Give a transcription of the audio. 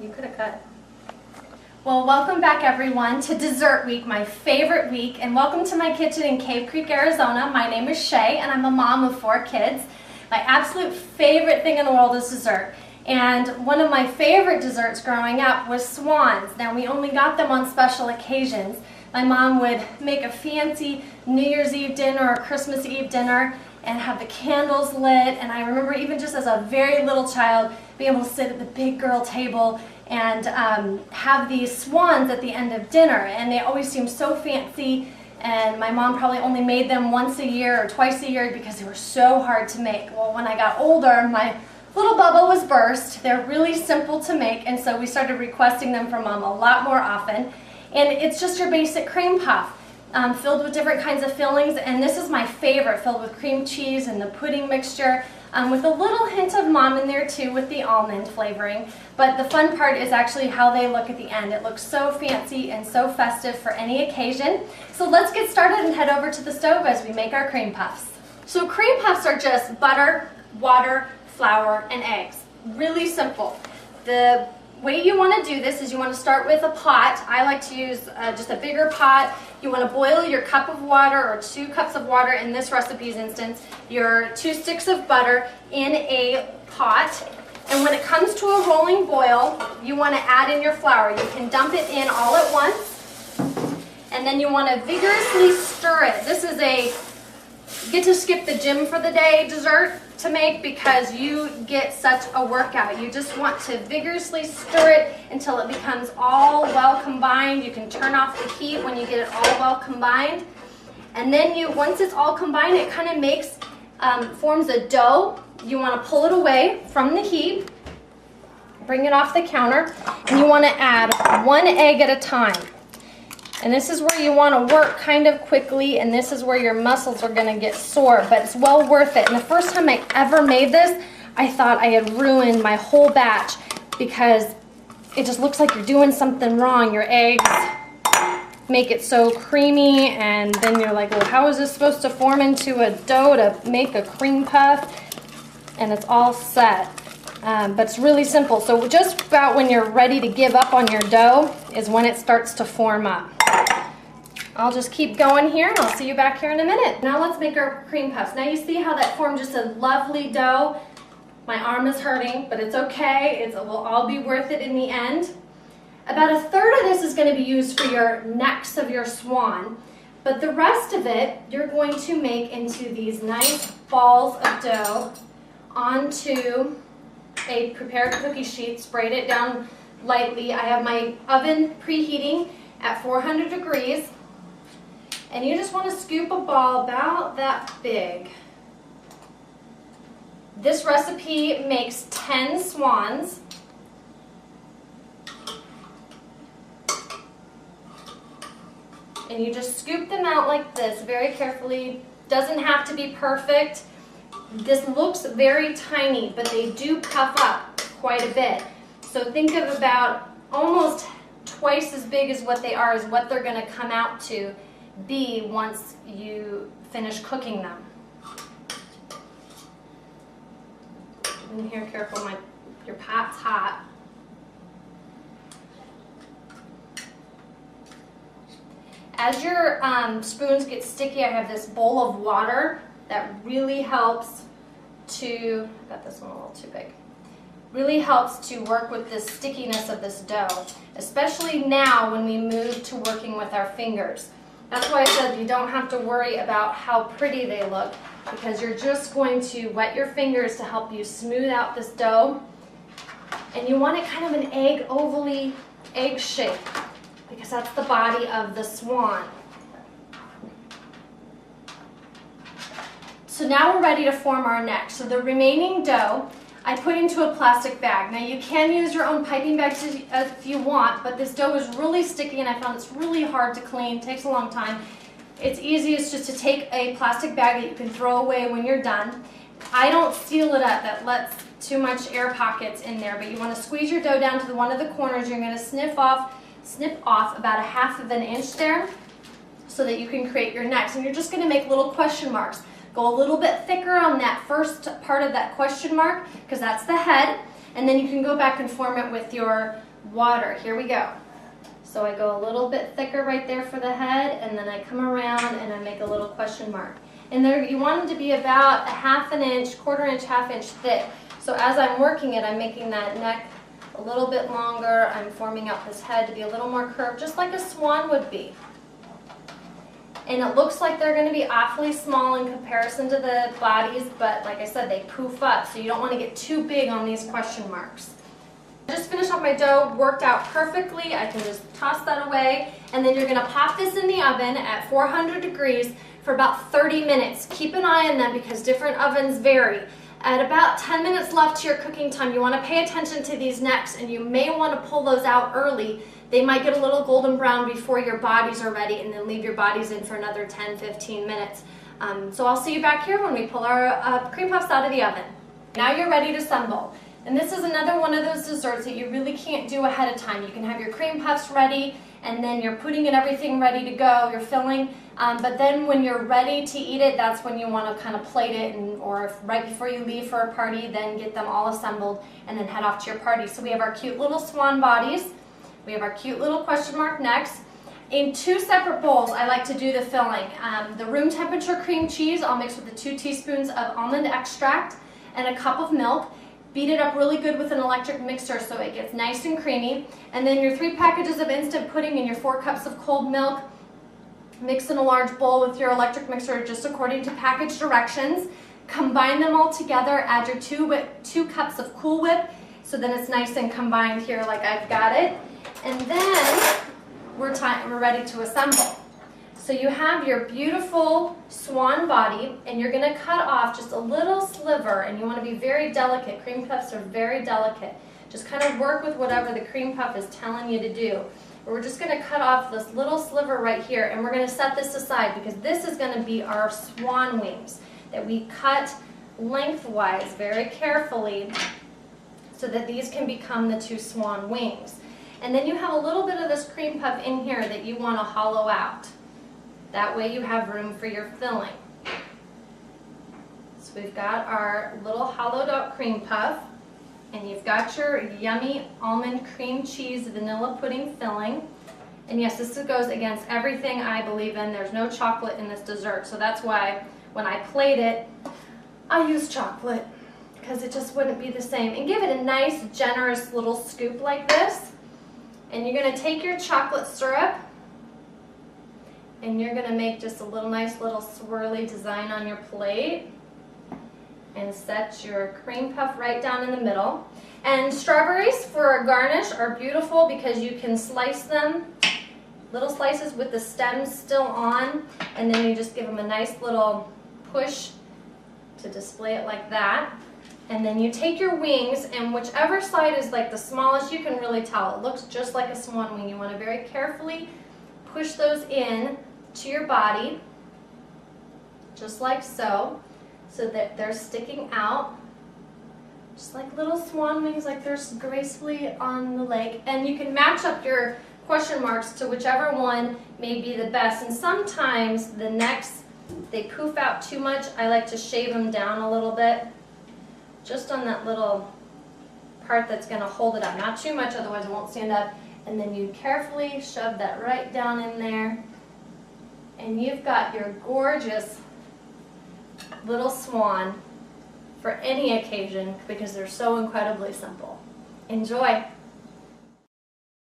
You could have cut. Well, welcome back everyone to Dessert Week, my favorite week, and welcome to my kitchen in Cave Creek, Arizona. My name is Shay and I'm a mom of 4 kids. My absolute favorite thing in the world is dessert. And one of my favorite desserts growing up was swans. Now, we only got them on special occasions. My mom would make a fancy New Year's Eve dinner or Christmas Eve dinner and have the candles lit. And I remember even just as a very little child being able to sit at the big girl table and have these swans at the end of dinner. And they always seemed so fancy. And my mom probably only made them once a year or twice a year because they were so hard to make. Well, when I got older, my little bubble was burst. They're really simple to make, and so we started requesting them from Mom a lot more often. And it's just your basic cream puff, filled with different kinds of fillings, and this is my favorite, filled with cream cheese and the pudding mixture, with a little hint of Mom in there too with the almond flavoring. But the fun part is actually how they look at the end. It looks so fancy and so festive for any occasion. So let's get started and head over to the stove as we make our cream puffs. So cream puffs are just butter, water, flour, and eggs. Really simple. The way you want to do this is you want to start with a pot. I like to use just a bigger pot. You want to boil your cup of water or 2 cups of water in this recipe's instance, your 2 sticks of butter in a pot. And when it comes to a rolling boil, you want to add in your flour. You can dump it in all at once. And then you want to vigorously stir it. This is a get to skip the gym for the day dessert to make because you get such a workout. You just want to vigorously stir it until it becomes all well combined. You can turn off the heat when you get it all well combined. And then once it's all combined, it kind of forms a dough. You want to pull it away from the heat, bring it off the counter, and you want to add 1 egg at a time. And this is where you want to work kind of quickly, and this is where your muscles are going to get sore, but it's well worth it. And the first time I ever made this, I thought I had ruined my whole batch because it just looks like you're doing something wrong. Your eggs make it so creamy, and then you're like, well, how is this supposed to form into a dough to make a cream puff? And it's all set. But it's really simple. So just about when you're ready to give up on your dough is when it starts to form up. I'll just keep going here and I'll see you back here in a minute. Now let's make our cream puffs. Now you see how that formed just a lovely dough? My arm is hurting, but it's okay. It will all be worth it in the end. About 1/3 of this is going to be used for your necks of your swan, but the rest of it you're going to make into these nice balls of dough onto a prepared cookie sheet. Sprayed it down lightly. I have my oven preheating at 400 degrees. And you just want to scoop a ball about that big. This recipe makes 10 swans. And you just scoop them out like this very carefully. Doesn't have to be perfect. This looks very tiny, but they do puff up quite a bit. So think of about almost twice as big as what they are is what they're going to come out to be once you finish cooking them. And here, careful, your pot's hot. As your spoons get sticky, I have this bowl of water that really helps to, I got this one a little too big, really helps to work with the stickiness of this dough, especially now when we move to working with our fingers. That's why I said you don't have to worry about how pretty they look, because you're just going to wet your fingers to help you smooth out this dough. And you want it kind of an egg shape, because that's the body of the swan. So now we're ready to form our neck. So the remaining dough I put into a plastic bag. Now you can use your own piping bags if you want, but this dough is really sticky and I found it's really hard to clean, takes a long time. It's easiest just to take a plastic bag that you can throw away when you're done. I don't seal it up, that lets too much air pockets in there, but you want to squeeze your dough down to one of the corners. You're going to snip off about 1/2 inch there so that you can create your necks. And you're just going to make little question marks. Go a little bit thicker on that first part of that question mark because that's the head, and then you can go back and form it with your water. Here we go. So I go a little bit thicker right there for the head, and then I come around and I make a little question mark. And there, you want them to be about a ½ inch, ¼ inch, ½ inch thick. So as I'm working it, I'm making that neck a little bit longer. I'm forming out this head to be a little more curved, just like a swan would be. And it looks like they're going to be awfully small in comparison to the bodies, but like I said, they poof up, so you don't want to get too big on these question marks. I just finished off my dough, worked out perfectly. I can just toss that away, and then you're going to pop this in the oven at 400 degrees for about 30 minutes. Keep an eye on them because different ovens vary. At about 10 minutes left to your cooking time, you want to pay attention to these necks, and you may want to pull those out early. They might get a little golden brown before your bodies are ready, and then leave your bodies in for another 10-15 minutes. So I'll see you back here when we pull our cream puffs out of the oven. Now you're ready to assemble. And this is another one of those desserts that you really can't do ahead of time. You can have your cream puffs ready, and then you're putting in everything ready to go, you're filling, but then when you're ready to eat it, that's when you want to kind of plate it, or if right before you leave for a party, then get them all assembled and then head off to your party. So we have our cute little swan bodies, we have our cute little question mark necks. In 2 separate bowls, I like to do the filling. The room temperature cream cheese, I'll mix with the 2 teaspoons of almond extract and a cup of milk. Beat it up really good with an electric mixer so it gets nice and creamy. And then your 3 packages of instant pudding and your 4 cups of cold milk. Mix in a large bowl with your electric mixer just according to package directions. Combine them all together, add your 2 cups of Cool Whip so then it's nice and combined here like I've got it. And then we're ready to assemble. So you have your beautiful swan body, and you're going to cut off just a little sliver, and you want to be very delicate. Cream puffs are very delicate. Just kind of work with whatever the cream puff is telling you to do. We're just going to cut off this little sliver right here, and we're going to set this aside because this is going to be our swan wings that we cut lengthwise very carefully so that these can become the 2 swan wings. And then you have a little bit of this cream puff in here that you want to hollow out. That way you have room for your filling. So we've got our little hollowed out cream puff, and you've got your yummy almond cream cheese vanilla pudding filling. And yes, this goes against everything I believe in. There's no chocolate in this dessert, so that's why when I plate it, I use chocolate because it just wouldn't be the same. And give it a nice, generous little scoop like this. And you're going to take your chocolate syrup, and you're going to make just a nice little swirly design on your plate and set your cream puff right down in the middle. And strawberries for a garnish are beautiful because you can slice them, little slices with the stems still on, and then you just give them a nice little push to display it like that. And then you take your wings, and whichever side is like the smallest, you can really tell. It looks just like a swan wing. You want to very carefully push those in to your body, just like so that they're sticking out, just like little swan wings, like they're gracefully on the lake. And you can match up your question marks to whichever one may be the best. And sometimes the necks, they poof out too much. I like to shave them down a little bit, just on that little part that's going to hold it up. Not too much, otherwise it won't stand up. And then you carefully shove that right down in there. And you've got your gorgeous little swan for any occasion because they're so incredibly simple. Enjoy!